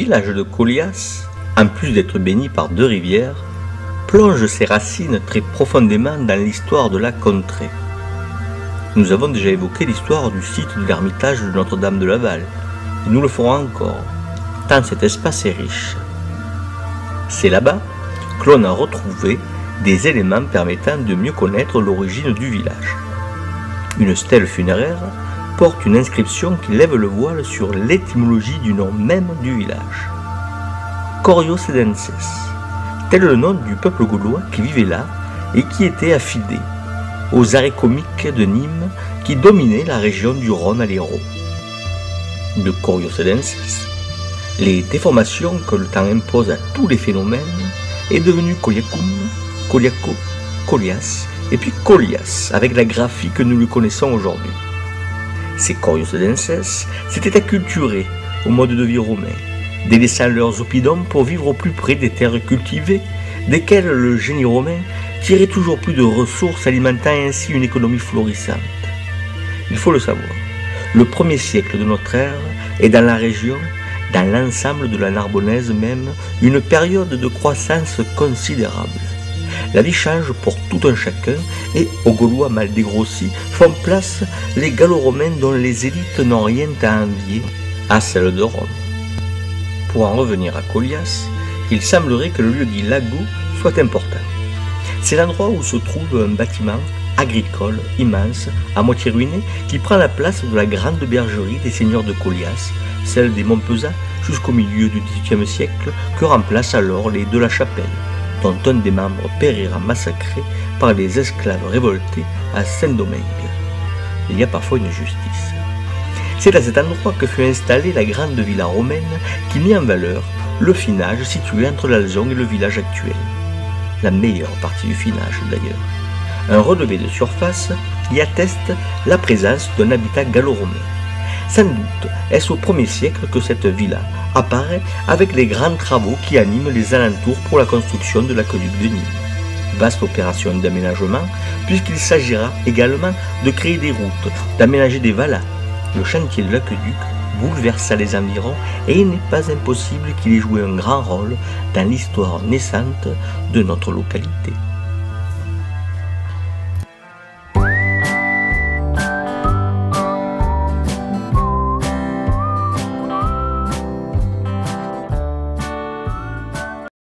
village de Colias, en plus d'être béni par deux rivières, plonge ses racines très profondément dans l'histoire de la contrée. Nous avons déjà évoqué l'histoire du site de l'ermitage de Notre-Dame de Laval, et nous le ferons encore, tant cet espace est riche. C'est là-bas que l'on a retrouvé des éléments permettant de mieux connaître l'origine du village. Une stèle funéraire porte une inscription qui lève le voile sur l'étymologie du nom même du village. Coriocedenses, tel est le nom du peuple gaulois qui vivait là et qui était affidé aux arrêts comiques de Nîmes qui dominaient la région du Rhône à l'Hérault. De Coriocedenses, les déformations que le temps impose à tous les phénomènes est devenu Coliacum, Coliaco, Colias et puis Colias avec la graphie que nous lui connaissons aujourd'hui. Ces Coriocedenses s'étaient acculturés au mode de vie romain, délaissant leurs oppidums pour vivre au plus près des terres cultivées, desquelles le génie romain tirait toujours plus de ressources, alimentant ainsi une économie florissante. Il faut le savoir, le 1er siècle de notre ère est dans la région, dans l'ensemble de la Narbonnaise même, une période de croissance considérable. La vie change pour tout un chacun et, aux Gaulois mal dégrossis, font place les Gallo-Romains dont les élites n'ont rien à envier à celles de Rome. Pour en revenir à Colias, il semblerait que le lieu dit Lago soit important. C'est l'endroit où se trouve un bâtiment agricole immense, à moitié ruiné, qui prend la place de la grande bergerie des seigneurs de Colias, celle des Montpezat, jusqu'au milieu du XVIIIe siècle, que remplacent alors les de la Chapelle, dont un des membres périra massacré par les esclaves révoltés à Saint-Domingue. Il y a parfois une justice. C'est à cet endroit que fut installée la grande villa romaine qui mit en valeur le finage situé entre l'Alzon et le village actuel. La meilleure partie du finage d'ailleurs. Un relevé de surface y atteste la présence d'un habitat gallo-romain. Sans doute est-ce au 1er siècle que cette villa apparaît avec les grands travaux qui animent les alentours pour la construction de l'aqueduc de Nîmes. Vaste opération d'aménagement puisqu'il s'agira également de créer des routes, d'aménager des valas. Le chantier de l'aqueduc bouleversa les environs et il n'est pas impossible qu'il ait joué un grand rôle dans l'histoire naissante de notre localité.